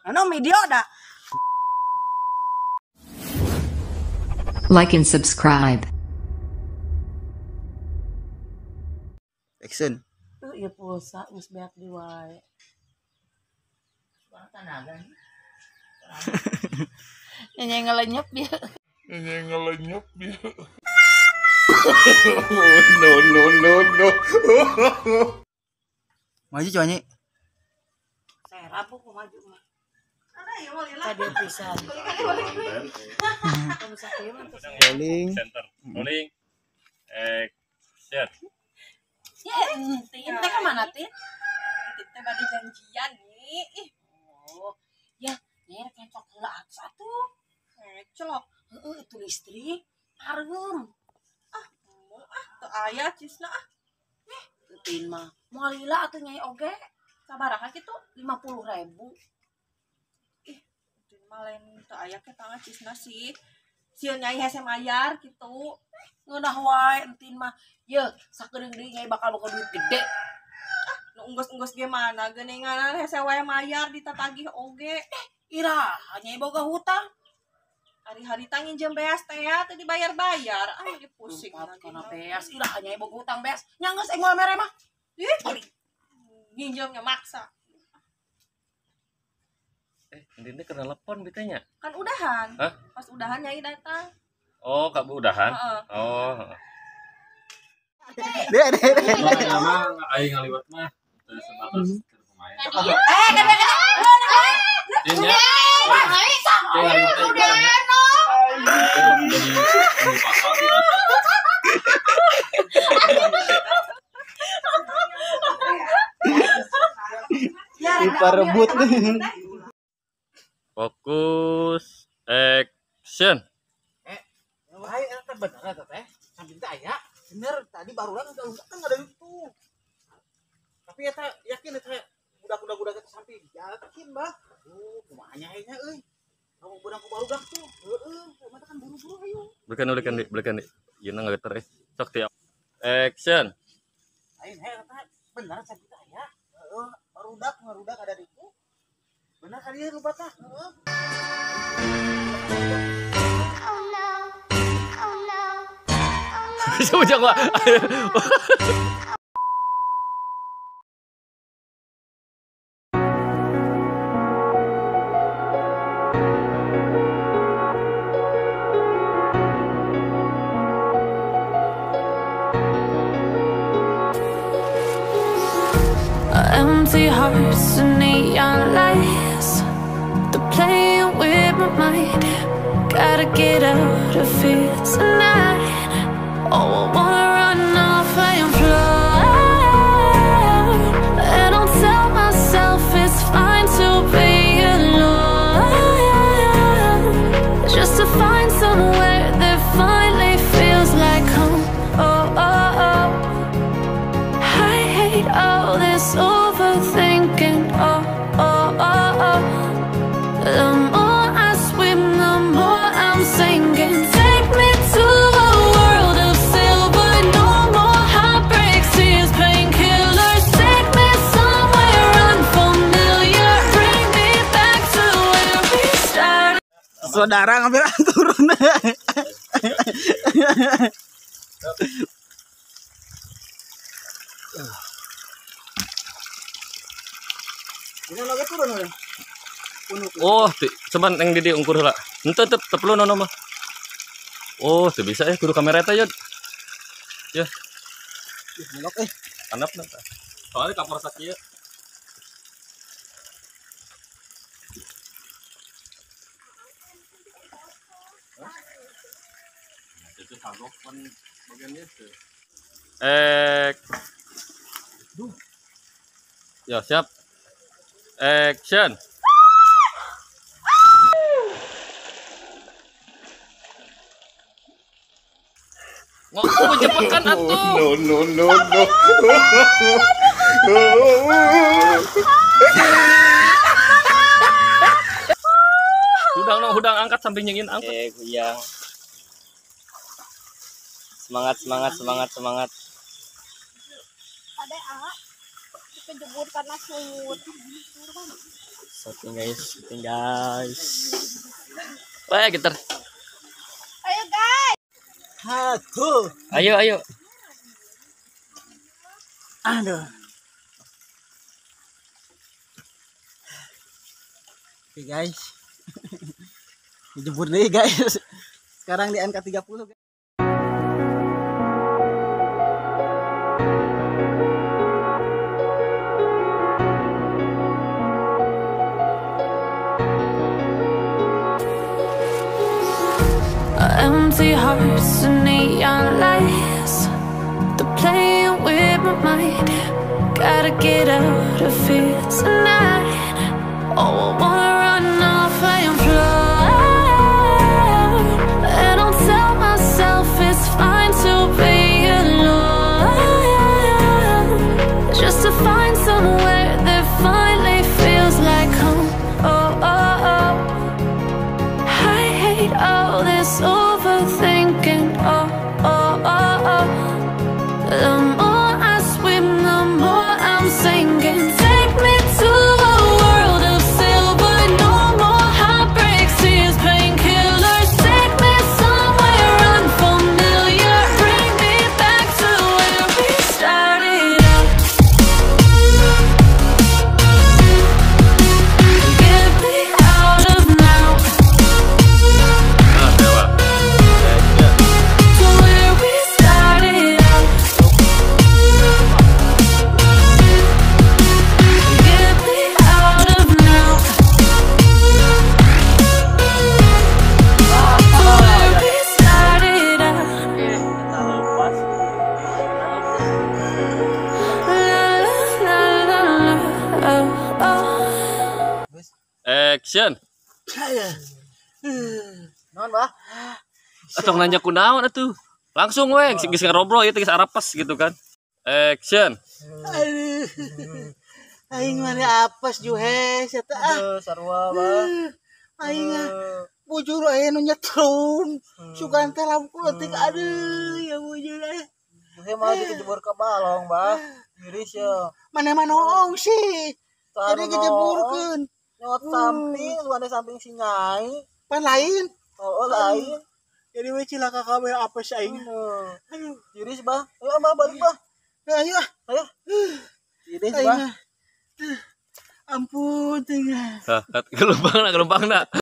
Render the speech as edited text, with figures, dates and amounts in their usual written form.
Ano video dah. Like and subscribe. Action. Tuh ya pulsa geus beak di wae. Nyanyi ngelenyep dia. No. Maju coba Saya rapuh kok maju mah. Tadi pisan. Rolling. Center. Rolling. Action. Ya, Tin teh kemana Tin? Tin teh bade janjian nih. Oh, ya, nih kencok heula atuh. Celok. Heeh, itu listrik. Hareum. Teu aya cisna ah. Tin mah moal lila atuh nyai oge. Sabaraha kitu? 50.000. Tin mah lain teu aya ke tangah cisna sih. Sieun nyai hese mayar kitu. Ngeunah wae entin mah. Ye, sakedeung deui nyai bakal duit gede. Nu unggus-unggus ge mana geuningan hese wae mayar ditatagih oge. Ira, nyai boga hutang. Hari-hari tanginjem beas teh ya teu dibayar-bayar. Ah dipusing Empat lagi. kana beas, ira nyai boga hutang beas. Nya geus engol mere mah. Ih, nginjemnya maksa. Ini kena telepon bitanya. Kan udahan. Hah? Pas udahan nyai datang. Oh, Kak Bu udahan. Heeh. Oh. Deh. Lama aing ngaliwat mah sebatas pemain. Ini Ipa rebut. fokus action. Wah, eta bener eta teh. Samping teh aya. Bener, tadi barulan kan ada itu. Tapi eta yakin eta budak-budak eta samping. Yakin, Mbah. Kumaha nya euy. Kamu budak barudak tuh. Heeh, mata kan buru-buru ayo. Belikan di. Yeuna ngageter sok ti. Action. Lain eta bener samping teh aya. Heeh, barudak ada di itu. Bener kali lu bata. Heeh. Sujak Pak. Empty hearts and neon lights. They're playing with my mind. Gotta get out of here tonight. Oh, I wanna run off and fly. And I'll tell myself it's fine to be alone, just to find somewhere that finally feels like home. Oh. I hate all this overthinking. Oh. The more I swim, the more I'm sinking. Take me to a world of silver. No more heartbreaks, tears, painkillers. Take me somewhere unfamiliar. Bring me back to where we started. Saudara ngambil turun. Ini lagi turun udah. Oh, cuman yang di ukur heula. Henteu teu perlu nono mah. Oh, teu bisa kudu kamera eta, Yud. Ya, Melok handapna. Soalnya kapor sakieu. Itu kagok kan bagian itu. Ya, siap. Action. Ngomong cepetkan atuh. No. Hudang angkat sampai nyengin angkat. Kuyang. Semangat. Ada kejebur karena sungut. Shooting guys. Wah, gitar. Ayo guys. Aduh. Ayo. Aduh. Oke guys. Dijebur deh guys. Sekarang di angka 30 guys. Empty hearts and neon lights. They're playing with my mind. Gotta get out of here tonight. Oh, I wanna run off and fly. And I'll tell myself it's fine to be alone, just to find somewhere that finally feels like home. Oh. I hate all this overthinking. Oh. The more I swim, the more I'm sinking. Take me to a world of silver. No more heartbreaks, tears, painkillers. Take me somewhere unfamiliar. Bring me back to where we started out. Get me out of now. To where we started out. Get me out of now. To where we started out. La, oh. Action. Non, Bah? Atau nanya kunaon atuh. Langsung we, geus ngarobrol ieu teh geus arapas gitu kan. Action. Aduh. Aing mana apes juhes eta ah. Sarua Bah. Aing bujur aya nu nyetrum. Sugan teh lampu leutik aduh ya bujur aya. Juhe mah dikejebur ke balong Bah. Iris ya. Mana manoong sih. Tadi Tadi kejeburkeun. nyot samping, lu ada samping si Nyai. Pan lain. Oh, lain. Jadi we cilaka kabeh apes aing. Aduh, Iris Bah. Ayo Bah balik Bah. ayo. Ayo. Iris Aing. Bah. Ampun teh. Gelombangna